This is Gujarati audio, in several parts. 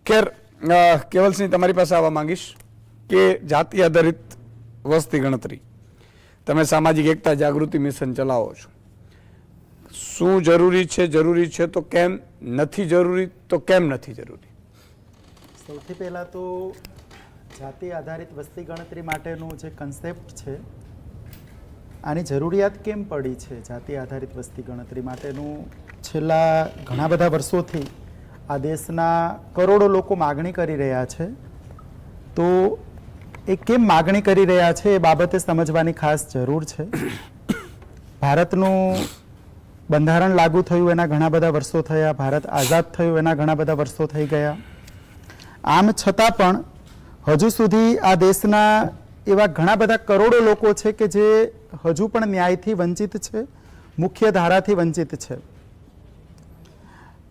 ખેર કેવલસિંહ તમારી પાસે આવવા માંગીશ કે જાતિ આધારિત વસ્તી ગણતરી તમે સામાજિક એકતા જાગૃતિ મિશન ચલાવો છો, શું જરૂરી છે તો કેમ નથી જરૂરી તો કેમ નથી જરૂરી? સૌથી પહેલાં તો જાતિ આધારિત વસ્તી ગણતરી માટેનું જે કન્સેપ્ટ છે આની જરૂરિયાત કેમ પડી છે? જાતિ આધારિત વસ્તી ગણતરી માટેનું છેલ્લા ઘણા બધા વર્ષોથી આ દેશના કરોડો લોકો માગણી કરી રહ્યા છે, તો એ કેમ માગણી કરી રહ્યા છે એ બાબતે સમજવાની ખાસ જરૂર છે. ભારતનું બંધારણ લાગુ થયું એના ઘણા બધા વર્ષો થયા, ભારત આઝાદ થયું એના ઘણા બધા વર્ષો થઈ ગયા. આમ છતાં પણ હજુ સુધી આ દેશના એવા ઘણા બધા કરોડો લોકો છે કે જે હજુ પણ ન્યાયથી વંચિત છે, મુખ્ય ધારાથી વંચિત છે.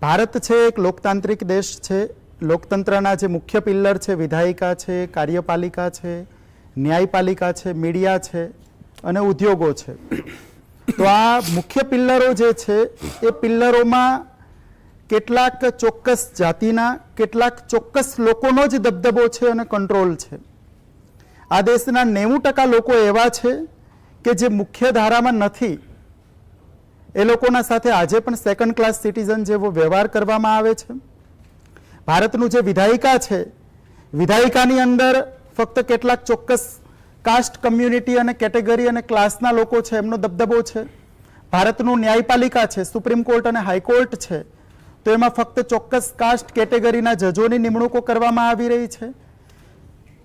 ભારત છે એક લોકતાંત્રિક દેશ છે. લોકતંત્રના જે મુખ્ય પિલ્લર છે વિધાયિકા છે, કાર્યપાલિકા છે, ન્યાયપાલિકા છે, મીડિયા છે અને ઉદ્યોગો છે. તો આ મુખ્ય પિલ્લરો જે છે એ પિલ્લરોમાં કેટલાક ચોક્કસ જાતિના, કેટલાક ચોક્કસ લોકોનો જ દબદબો છે અને કંટ્રોલ છે. આ દેશના 90% લોકો એવા છે કે જે મુખ્ય ધારામાં નથી. એ લોકોના સાથે આજે પણ સેકન્ડ ક્લાસ સિટીઝન જેવો વ્યવહાર કરવામાં આવે છે. ભારતનું જે વિધાયિકા છે, વિધાયિકાની અંદર ફક્ત કેટલાક ચોક્કસ કાસ્ટ, કમ્યુનિટી અને કેટેગરી અને ક્લાસના લોકો છે એમનો દબદબો છે. ભારતનું ન્યાયપાલિકા છે, સુપ્રીમ કોર્ટ અને હાઈકોર્ટ છે, તો એમાં ફક્ત ચોક્કસ કાસ્ટ કેટેગરીના જજોની નિમણૂકો કરવામાં આવી રહી છે.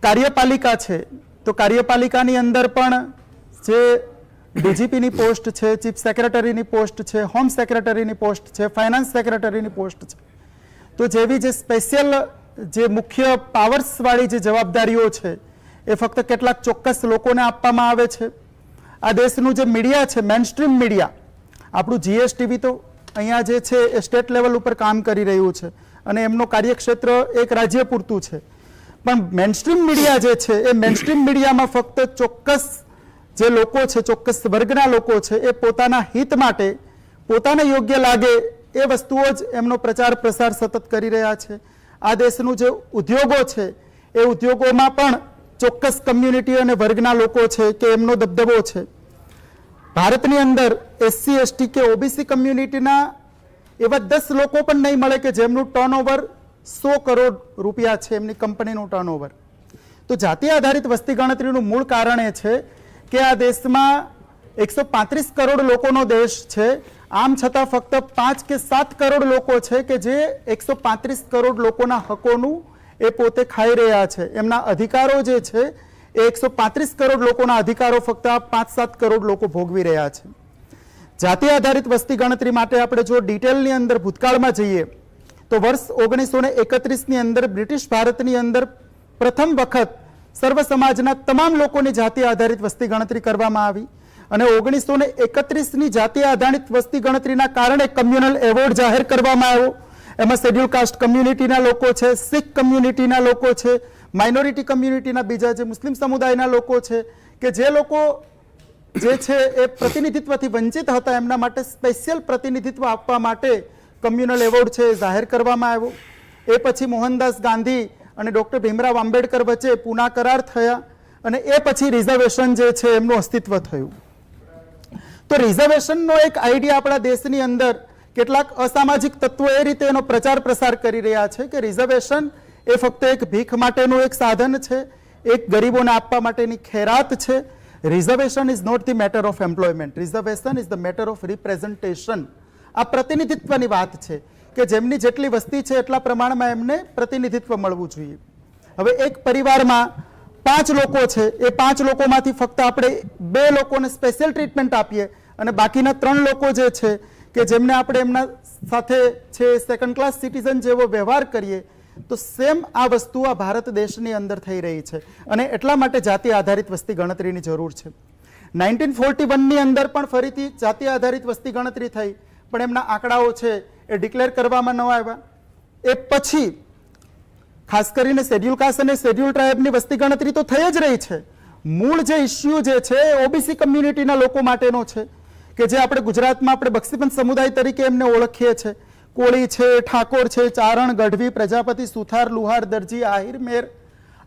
કાર્યપાલિકા છે, તો કાર્યપાલિકાની અંદર પણ જે ડીજીપીની પોસ્ટ છે, ચીફ સેક્રેટરીની પોસ્ટ છે, હોમ સેક્રેટરીની પોસ્ટ છે, ફાઇનાન્સ સેક્રેટરીની પોસ્ટ છે, તો જેવી જે સ્પેશિયલ જે મુખ્ય પાવર્સવાળી જે જવાબદારીઓ છે એ ફક્ત કેટલાક ચોક્કસ લોકોને આપવામાં આવે છે. આ દેશનું જે મીડિયા છે, મેનસ્ટ્રીમ મીડિયા, આપણું જીએસટીવી તો અહીંયા જે છે એ સ્ટેટ લેવલ ઉપર કામ કરી રહ્યું છે અને એમનું કાર્યક્ષેત્ર એક રાજ્ય પૂરતું છે. પણ મેનસ્ટ્રીમ મીડિયા જે છે એ મેનસ્ટ્રીમ મીડિયામાં ફક્ત ચોક્કસ જે લોકો છે, ચોક્કસ વર્ગના લોકો છે, એ પોતાના હિત માટે, પોતાને યોગ્ય લાગે એ વસ્તુઓ જ એમનો પ્રચાર પ્રસાર સતત કરી રહ્યા છે. આ દેશનું જે ઉદ્યોગો છે એ ઉદ્યોગોમાં પણ ચોક્કસ કમ્યુનિટી અને વર્ગના લોકો છે કે એમનો દબદબો છે. ભારતની અંદર એસસી, એસટી કે ઓબીસી કમ્યુનિટીના એવા 10 લોકો પણ નહીં મળે કે જેમનું ટર્નઓવર 100 કરોડ રૂપિયા છે, એમની કંપનીનું ટર્નઓવર. તો જાતિ આધારિત વસ્તી ગણતરીનું મૂળ કારણ એ છે કે આ દેશમાં 135 કરોડ લોકોનો દેશ છે. આમ છતાં ફક્ત 5 કે 7 કરોડ લોકો છે કે જે 135 કરોડ લોકોના હકોનું એ પોતે ખાઈ રહ્યા છે. એમના અધિકારો જે છે એ 135 કરોડ લોકોના અધિકારો ફક્ત આ 5-7 કરોડ લોકો ભોગવી રહ્યા છે. જાતિ આધારિત વસ્તી ગણતરી માટે આપણે જો ડિટેલની અંદર ભૂતકાળમાં જઈએ તો વર્ષ 1931ની અંદર બ્રિટિશ ભારતની અંદર પ્રથમ વખત સર્વ સમાજના તમામ લોકોની જાતિ આધારિત વસ્તી ગણતરી કરવામાં આવી અને 1931ની જાતિ આધારિત વસ્તી ગણતરીના કારણે કમ્યુનલ એવોર્ડ જાહેર કરવામાં આવ્યો. એમાં શેડ્યુલ કાસ્ટ કમ્યુનિટીના લોકો છે, શીખ કમ્યુનિટીના લોકો છે, માઇનોરિટી કમ્યુનિટીના બીજા જે મુસ્લિમ સમુદાયના લોકો છે કે જે લોકો જે છે એ પ્રતિનિધિત્વથી વંચિત હતા, એમના માટે સ્પેશિયલ પ્રતિનિધિત્વ આપવા માટે કમ્યુનલ એવોર્ડ છે એ જાહેર કરવામાં આવ્યો. એ પછી મોહનદાસ ગાંધી અને ડૉક્ટર ભીમરાવ આંબેડકર વચ્ચે પૂના કરાર થયા અને એ પછી રિઝર્વેશન જે છે એમનું અસ્તિત્વ થયું. તો રિઝર્વેશનનો એક આઈડિયા આપણા દેશની અંદર કેટલાક અસામાજિક તત્વો એ રીતે એનો પ્રચાર પ્રસાર કરી રહ્યા છે કે રિઝર્વેશન એ ફક્ત એક ભીખ માટેનું એક સાધન છે, એક ગરીબોને આપવા માટેની ખૈરાત છે. Reservation is not the matter of employment, reservation is the matter of representation. આ પ્રતિનિધિત્વની વાત છે કે જેમની જેટલી વસ્તી છે એટલા પ્રમાણમાં એમને પ્રતિનિધિત્વ મળવું જોઈએ. હવે એક પરિવારમાં 5 લોકો છે, એ 5 લોકોમાંથી ફક્ત આપણે 2 લોકોને સ્પેશિયલ ટ્રીટમેન્ટ આપીએ અને બાકીના 3 લોકો જે છે કે જેમને આપણે એમના સાથે છે સેકન્ડ ક્લાસ સિટીઝન જેવો વ્યવહાર કરીએ, તો સેમ આ વસ્તુ આ ભારત દેશની અંદર થઈ રહી છે અને એટલા માટે જાતિ આધારિત વસ્તી ગણતરીની જરૂર છે. 1941ની અંદર પણ ફરીથી જાતિ આધારિત વસ્તી ગણતરી થઈ, પણ એમના આંકડાઓ છે એ ડિક્લેર કરવામાં ન આવ્યા. એ પછી ખાસ કરીને શેડ્યુલ કાસ્ટ અને શેડ્યુલ ટ્રાઇબની વસ્તી ગણતરી તો થઈ જ રહી છે. મૂળ જે ઇસ્યુ જે છે એ ઓબીસી કમ્યુનિટીના લોકો માટેનો છે કે જે આપણે ગુજરાતમાં આપણે બક્ષીપંથ સમુદાય તરીકે એમને ઓળખીએ છીએ. કોળી છે, ઠાકોર છે, ચારણ, ગઢવી, પ્રજાપતિ, સુથાર, લુહાર, દરજી, આહિર, મેર,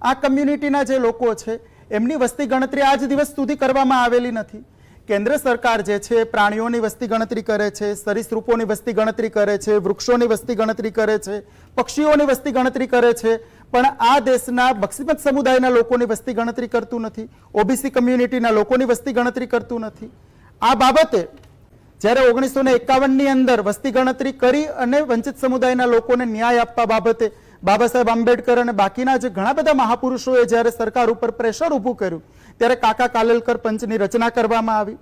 આ કમ્યુનિટીના જે લોકો છે એમની વસ્તી ગણતરી આજ દિવસ સુધી કરવામાં આવેલી નથી. કેન્દ્ર સરકાર જે છે પ્રાણીઓની વસ્તી ગણતરી કરે છે, સરીસૃપોની વસ્તી ગણતરી કરે છે, વૃક્ષોની વસ્તી ગણતરી કરે છે, પક્ષીઓની વસ્તી ગણતરી કરે છે, પણ આ દેશના બક્ષીમત સમુદાયના લોકોની વસ્તી ગણતરી કરતું નથી, ઓબીસી કમ્યુનિટીના લોકોની વસ્તી ગણતરી કરતું નથી. આ બાબતે જ્યારે 1951ની અંદર વસ્તી ગણતરી કરી અને વંચિત સમુદાયના લોકોને ન્યાય આપવા બાબતે બાબા સાહેબ આંબેડકર અને બાકીના જે ઘણા બધા મહાપુરુષોએ જ્યારે સરકાર ઉપર પ્રેશર ઊભું કર્યું ત્યારે કાકા કાલેલકર પંચની રચના કરવામાં આવી.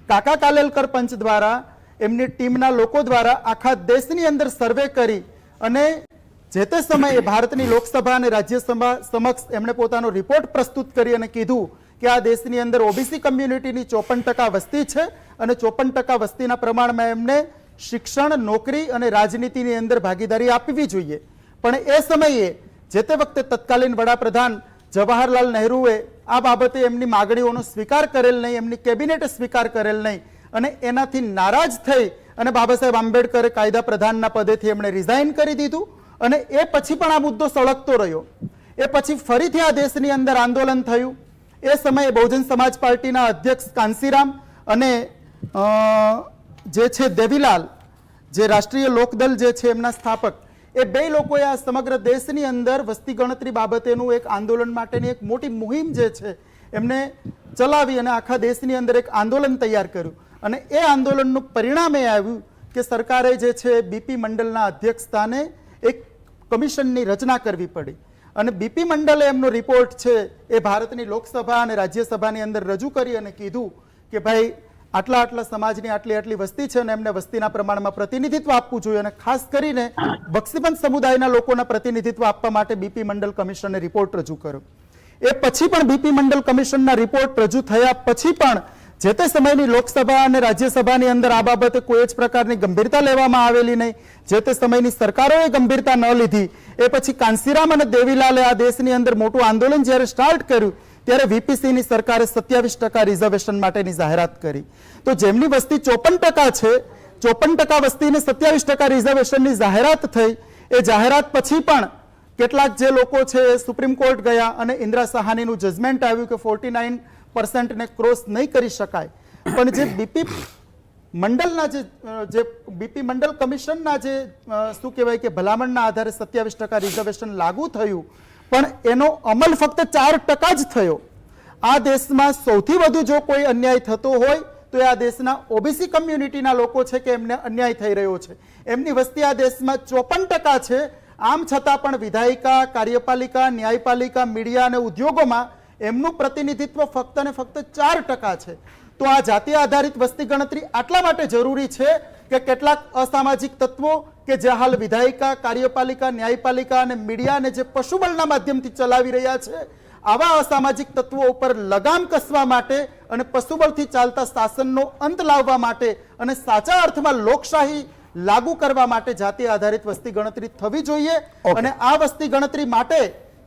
કાકા કાલેલકર પંચ દ્વારા એમની ટીમના લોકો દ્વારા આખા દેશની અંદર સર્વે કરી અને જે તે સમયે ભારતની લોકસભા અને રાજ્યસભા સમક્ષ એમણે પોતાનો રિપોર્ટ પ્રસ્તુત કરી અને કીધું કે આ દેશની અંદર ઓબીસી કમ્યુનિટીની 54% વસ્તી છે અને 54% વસ્તીના પ્રમાણમાં એમને શિક્ષણ, નોકરી અને રાજનીતિની અંદર ભાગીદારી આપવી જોઈએ. પણ એ સમયે જે તે વખતે તત્કાલીન વડાપ્રધાન જવાહરલાલ નહેરુએ આ બાબતે એમની માગણીઓનો સ્વીકાર કરેલ નહીં, એમની કેબિનેટે સ્વીકાર કરેલ નહીં અને એનાથી નારાજ થઈ અને બાબા સાહેબ આંબેડકરે કાયદા પ્રધાનના પદેથી એમણે રિઝાઇન કરી દીધું અને એ પછી પણ આ મુદ્દો સળગતો રહ્યો. એ પછી ફરીથી આ દેશની અંદર આંદોલન થયું. એ સમયે બહુજન સમાજ પાર્ટીના અધ્યક્ષ કાંસીરામ અને જે છે દેવીલાલ, જે રાષ્ટ્રીય લોકદળ જે છે એમના સ્થાપક, એ બે લોકોએ આ સમગ્ર દેશની અંદર વસ્તી ગણતરી બાબતેનું એક આંદોલન માટેની એક મોટી મુહિમ જે છે એમને ચલાવી અને આખા દેશની અંદર એક આંદોલન તૈયાર કર્યું. અને એ આંદોલનનું પરિણામ એ આવ્યું કે સરકારે જે છે બીપી મંડલના અધ્યક્ષ સ્થાને એક કમિશનની રચના કરવી પડી અને બીપી મંડલે એમનો રિપોર્ટ છે એ ભારતની લોકસભા અને રાજ્યસભાની અંદર રજૂ કરી અને કીધું કે ભાઈ આટલા સમાજની આટલી વસ્તી છે અને એમને વસ્તીના પ્રમાણમાં પ્રતિનિધિત્વ આપવું જોઈએ અને ખાસ કરીને બક્ષીમંત સમુદાયના લોકોના પ્રતિનિધિત્વ આપવા માટે બીપી મંડલ કમિશને રિપોર્ટ રજૂ કર્યો. એ પછી પણ બીપી મંડલ કમિશનના રિપોર્ટ રજૂ થયા પછી પણ જે તે સમયની લોકસભા અને રાજ્યસભાની અંદર આ બાબતે કોઈ જ પ્રકારની ગંભીરતા લેવામાં આવેલી નહીં. જે તે સમયની સરકારોએ ગંભીરતા ન લીધી. એ પછી કાંસીરામ અને દેવીલાલે આ દેશની અંદર મોટું આંદોલન જ્યારે સ્ટાર્ટ કર્યું ત્યારે વીપીસીની સરકારે 27% રિઝર્વેશન માટેની જાહેરાત કરી. તો જેમની વસ્તી 54% છે, 54% વસ્તીને 27% રિઝર્વેશનની જાહેરાત થઈ. એ જાહેરાત પછી પણ કેટલાક જે લોકો છે એ સુપ્રીમ કોર્ટ ગયા અને ઇન્દિરા સાહાનીનું જજમેન્ટ આવ્યું કે 49% ને ક્રોસ નહીં કરી શકાય. પણ જે બીપી મંડળના જે બીપી મંડળ કમિશનના જે શું કહેવાય કે ભલામણના આધારે 27% રિઝર્વેશન લાગુ થયું પણ એનો અમલ ફક્ત 4% જ થયો. આ દેશમાં સૌથી વધુ જો કોઈ અન્યાય થતો હોય તો એ આ દેશના ઓબીસી કમ્યુનિટીના લોકો છે કે એમને અન્યાય થઈ રહ્યો છે. એમની વસ્તી આ દેશમાં 54% છે. આમ છતાં પણ વિધાયિકા, કાર્યપાલિકા, ન્યાયપાલિકા, મીડિયા અને ઉદ્યોગોમાં એમનું પ્રતિનિધિત્વ ફક્ત ને ફક્ત 4% છે. તો આ જાતિ આધારિત વસ્તી ગણતરી આટલા માટે જરૂરી છે કે કેટલાક અસામાજિક તત્વો કે જે હાલ વિધાયિકા, કાર્યપાલિકા, ન્યાયપાલિકા અને મીડિયાને જે પશુબળના માધ્યમથી ચલાવી રહ્યા છે, આવા અસામાજિક તત્વો ઉપર લગામ કસવા માટે અને પશુબળથી ચાલતા શાસનનો અંત લાવવા માટે અને સાચા અર્થમાં લોકશાહી લાગુ કરવા માટે જાતિ આધારિત વસ્તી ગણતરી થવી જોઈએ. અને આ વસ્તી ગણતરી માટે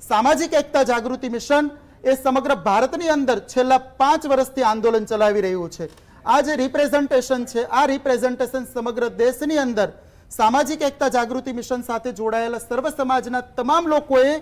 સામાજિક એકતા જાગૃતિ મિશન એ સમગ્ર ભારતની અંદર છેલ્લા 5 વર્ષથી આંદોલન ચલાવી રહ્યું છે. આ જે રિપ્રેઝન્ટેશન છે, આ રિપ્રેઝન્ટેશન સમગ્ર દેશની અંદર સામાજિક એકતા જાગૃતિ મિશન સાથે જોડાયેલા સર્વ સમાજના તમામ લોકોએ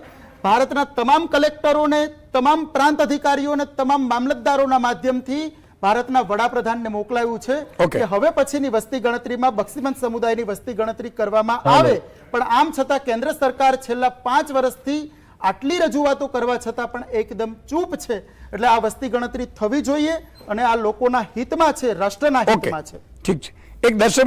ભારતના તમામ કલેક્ટરોને, તમામ પ્રાંત અધિકારીઓને, તમામ મામલતદારોના માધ્યમથી ભારતના વડાપ્રધાનને મોકલાવ્યું છે કે હવે પછીની વસ્તી ગણતરીમાં બક્ષીમંત સમુદાયની વસ્તી ગણતરી કરવામાં આવે. પણ આમ છતાં કેન્દ્ર સરકાર છેલ્લા 5 વર્ષથી આટલી રજૂઆતો કરવા છતાં પણ એકદમ ચૂપ છે. એટલે આ વસ્તી ગણતરી થવી જોઈએ અને આ લોકોના હિતમાં છે, રાષ્ટ્રના હિતમાં છે. ઠીક છે. એક દર્શક